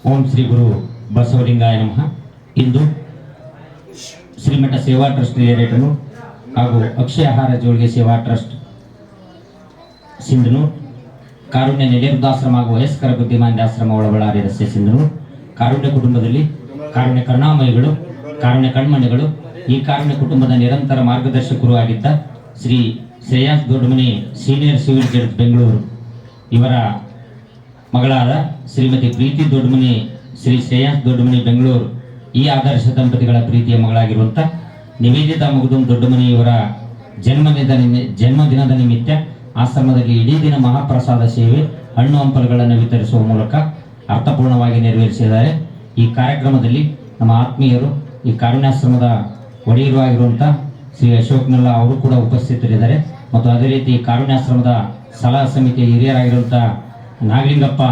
ಓಂ ಶ್ರೀ ಗುರು ಬಸವಲಿಂಗಾಯ ನಮಃ. ಇಂದು ಶ್ರೀಮಠ ಸೇವಾ trust director ಹಾಗೂ ಅಕ್ಷಯ ಆಹಾರ ಜೋಳಿಗೆ ಸೇವಾ ಟ್ರಸ್ಟ್ ಸಿಂಧನೂರು, ಕಾರುಣ್ಯ ನಿಲಯವೃದ್ಧಾಶ್ರಮ ಹಾಗೂ ವಯಸ್ಕರ ಬುದ್ಧಿಮಾಂದ್ಯ ಆಶ್ರಮ ಒಳಬಳ್ಳಾರಿ ರಸ್ತೆ ಸಿಂಧನೂರು, ಕಾರುಣ್ಯ ಕುಟುಂಬದಲ್ಲಿ ಕಾರುಣ್ಯ ಕರುಣಾಮಯಿಗಳು, ಕಾರುಣ್ಯ ಕಣ್ಮಣಿಗಳು, ಈ ಕಾರುಣ್ಯ ಕುಟುಂಬದ ನಿರಂತರ ಮಾರ್ಗದರ್ಶಕರು ಆಗಿದ್ದ Shri Shreyans Doddamani senior civil judge Bengaluru ಇವರ ಮಗಳಾದ ಶ್ರೀಮತಿ ಪ್ರೀತಿ ದೊಡ್ಡಮನಿ, ಶ್ರೀ ಶ್ರೇಯಾಂಸ್ ದೊಡ್ಡಮನಿ ಬೆಂಗಳೂರು ಈ ಆದರ್ಶ ದಂಪತಿಗಳ ಪ್ರೀತಿಯ ಮಗಳಾಗಿರುವಂಥ ನಿವೇದಿತಾ ಮಗದುಂ ದೊಡ್ಡಮನಿ ಇವರ ಜನ್ಮದಿನದ ನಿಮಿತ್ತ ಆಶ್ರಮದಲ್ಲಿ ಇಡೀ ದಿನ ಮಹಾಪ್ರಸಾದ ಸೇವೆ, ಹಣ್ಣು ಹಂಪಲುಗಳನ್ನು ವಿತರಿಸುವ ಮೂಲಕ ಅರ್ಥಪೂರ್ಣವಾಗಿ ನೆರವೇರಿಸಿದ್ದಾರೆ. ಈ ಕಾರ್ಯಕ್ರಮದಲ್ಲಿ ನಮ್ಮ ಆತ್ಮೀಯರು, ಈ ಕಾರುಣ್ಯಾಶ್ರಮದ ಒಡೆಯರು ಆಗಿರುವಂಥ ಶ್ರೀ ಅಶೋಕ್ ನಲ್ಲ ಅವರು ಕೂಡ ಉಪಸ್ಥಿತರಿದ್ದಾರೆ. ಮತ್ತು ಅದೇ ರೀತಿ ಕಾರುಣ್ಯಾಶ್ರಮದ ಸಲಹಾ ಸಮಿತಿಯ ಹಿರಿಯರಾಗಿರುವಂಥ ನಾಗಲಿಂಗಪ್ಪ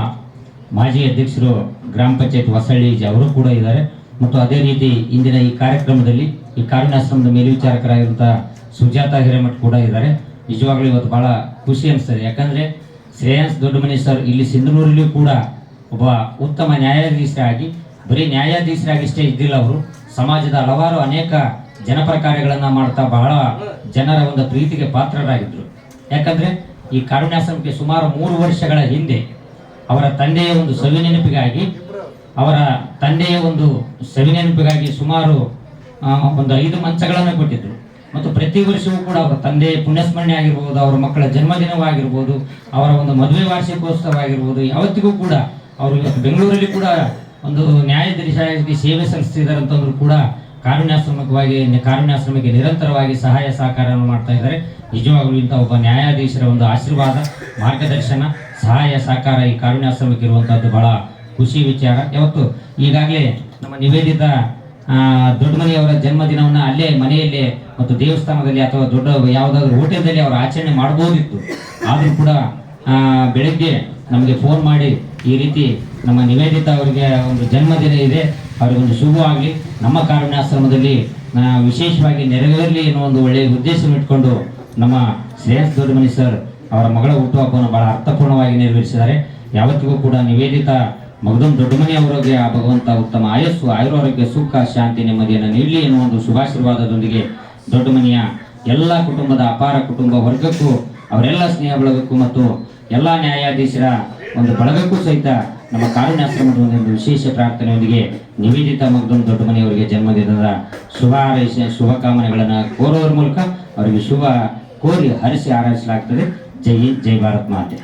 ಮಾಜಿ ಅಧ್ಯಕ್ಷರು ಗ್ರಾಮ ಪಂಚಾಯತ್ ಹೊಸಳ್ಳಿ ಅವರು ಕೂಡ ಇದ್ದಾರೆ. ಮತ್ತು ಅದೇ ರೀತಿ ಇಂದಿನ ಈ ಕಾರ್ಯಕ್ರಮದಲ್ಲಿ ಈ ಕಾರುಣ್ಯಾಶ್ರಮದ ಮೇಲ್ವಿಚಾರಕರಾಗಿರುವಂಥ ಸುಜಾತಾ ಹಿರೇಮಠ್ ಕೂಡ ಇದ್ದಾರೆ. ನಿಜವಾಗ್ಲೂ ಇವತ್ತು ಬಹಳ ಖುಷಿ ಅನಿಸ್ತದೆ. ಯಾಕಂದರೆ ಶ್ರೇಯಾಂಸ್ ದೊಡ್ಡಮನಿ ಸರ್ ಇಲ್ಲಿ ಸಿಂಧನೂರಲ್ಲಿಯೂ ಕೂಡ ಒಬ್ಬ ಉತ್ತಮ ನ್ಯಾಯಾಧೀಶರಾಗಿ, ಬರೀ ನ್ಯಾಯಾಧೀಶರಾಗಿಷ್ಟೇ ಇದ್ದಿಲ್ಲ, ಅವರು ಸಮಾಜದ ಹಲವಾರು ಅನೇಕ ಜನಪರ ಕಾರ್ಯಗಳನ್ನು ಮಾಡ್ತಾ ಬಹಳ ಜನರ ಒಂದು ಪ್ರೀತಿಗೆ ಪಾತ್ರರಾಗಿದ್ದರು. ಯಾಕಂದರೆ ಈ ಕಾರುಣ್ಯಾಶ್ರಮಕ್ಕೆ ಸುಮಾರು 3 ವರ್ಷಗಳ ಹಿಂದೆ ಅವರ ತಂದೆಯ ಒಂದು ಸವಿನೆನಪಿಗಾಗಿ ಸುಮಾರು ಒಂದು 5 ಮಂಚಗಳನ್ನು ಕೊಟ್ಟಿದ್ದರು. ಮತ್ತು ಪ್ರತಿ ವರ್ಷವೂ ಕೂಡ ಅವರ ತಂದೆ ಪುಣ್ಯಸ್ಮರಣೆ ಆಗಿರ್ಬೋದು, ಅವರ ಮಕ್ಕಳ ಜನ್ಮದಿನವಾಗಿರ್ಬೋದು, ಅವರ ಒಂದು ಮದುವೆ ವಾರ್ಷಿಕೋತ್ಸವ ಆಗಿರ್ಬೋದು, ಯಾವತ್ತಿಗೂ ಕೂಡ ಅವರು ಇವತ್ತು ಬೆಂಗಳೂರಲ್ಲಿ ಕೂಡ ಒಂದು ನ್ಯಾಯಾಧೀಶರಾಗಿ ಸೇವೆ ಸಲ್ಲಿಸ್ತಿದ್ದಾರೆ ಅಂತಂದ್ರೂ ಕೂಡ ಕಾರುಣ್ಯಾಶ್ರಮಕ್ಕೆ ನಿರಂತರವಾಗಿ ಸಹಾಯ ಸಹಕಾರವನ್ನು ಮಾಡ್ತಾ ಇದ್ದಾರೆ. ನಿಜವಾಗಲೂ ಇಂಥ ಒಬ್ಬ ನ್ಯಾಯಾಧೀಶರ ಒಂದು ಆಶೀರ್ವಾದ, ಮಾರ್ಗದರ್ಶನ, ಸಹಾಯ ಸಹಕಾರ ಈ ಕಾರುಣ್ಯಾಶ್ರಮಕ್ಕೆ ಇರುವಂಥದ್ದು ಬಹಳ ಖುಷಿ ವಿಚಾರ. ಯಾವತ್ತು ಈಗಾಗಲೇ ನಮ್ಮ ನಿವೇದಿತಾ ದೊಡ್ಡಮನಿಯವರ ಜನ್ಮದಿನವನ್ನು ಅಲ್ಲೇ ಮನೆಯಲ್ಲೇ ಮತ್ತು ದೇವಸ್ಥಾನದಲ್ಲಿ ಅಥವಾ ದೊಡ್ಡ ಯಾವುದಾದ್ರೂ ಹೋಟೆಲ್ದಲ್ಲಿ ಅವರು ಆಚರಣೆ ಮಾಡ್ಬೋದಿತ್ತು. ಆದರೂ ಕೂಡ ಬೆಳಗ್ಗೆ ನಮಗೆ ಫೋನ್ ಮಾಡಿ ಈ ರೀತಿ ನಮ್ಮ ನಿವೇದಿತಾ ಅವರಿಗೆ ಒಂದು ಜನ್ಮದಿನ ಇದೆ, ಅವರಿಗೊಂದು ಶುಭವಾಗಲಿ, ನಮ್ಮ ಕಾರುಣ್ಯಾಶ್ರಮದಲ್ಲಿ ವಿಶೇಷವಾಗಿ ನೆರವೇರಲಿ ಎನ್ನುವ ಒಂದು ಒಳ್ಳೆಯ ಉದ್ದೇಶವನ್ನು ಇಟ್ಕೊಂಡು ನಮ್ಮ ಶ್ರೇಯಾಂಸ್ ದೊಡ್ಡಮನಿ ಸರ್ ಅವರ ಮಗಳ ಹುಟ್ಟುಹಬ್ಬವನ್ನು ಬಹಳ ಅರ್ಥಪೂರ್ಣವಾಗಿ ನೆರವೇರಿಸಿದ್ದಾರೆ. ಯಾವತ್ತಿಗೂ ಕೂಡ ನಿವೇದಿತಾ ಮಗದುಂ ದೊಡ್ಡಮನಿ ಅವರಿಗೆ ಭಗವಂತ ಉತ್ತಮ ಆಯಸ್ಸು, ಆಯುರಾರೋಗ್ಯ, ಸುಖ, ಶಾಂತಿ, ನೆಮ್ಮದಿಯನ್ನು ನೀಡಲಿ ಎನ್ನುವ ಒಂದು ಶುಭಾಶೀರ್ವಾದದೊಂದಿಗೆ ದೊಡ್ಡಮನಿಯ ಎಲ್ಲ ಕುಟುಂಬದ ಅಪಾರ ಕುಟುಂಬ ವರ್ಗಕ್ಕೂ, ಅವರೆಲ್ಲ ಸ್ನೇಹ ಬಳಗಕ್ಕೂ ಮತ್ತು ಎಲ್ಲ ನ್ಯಾಯಾಧೀಶರ ಒಂದು ಬಳಗಕ್ಕೂ ಸಹಿತ ನಮ್ಮ ಕಾರುಣ್ಯಾಶ್ರಮದ ಒಂದು ವಿಶೇಷ ಪ್ರಾರ್ಥನೆಯೊಂದಿಗೆ ನಿವೇದಿತಾ ಮಗದುಂ ದೊಡ್ಡಮನಿ ಅವರಿಗೆ ಜನ್ಮದಿನದ ಶುಭಕಾಮನೆಗಳನ್ನು ಕೋರುವುದರ ಮೂಲಕ ಅವರಿಗೆ ಶುಭ ಕೋರಿ ಹರಿಸಿ ಆರೈಸಲಾಗ್ತದೆ. ಜೈ ಹಿಂದ್, ಜೈ ಭಾರತ್ ಮಾತೆ.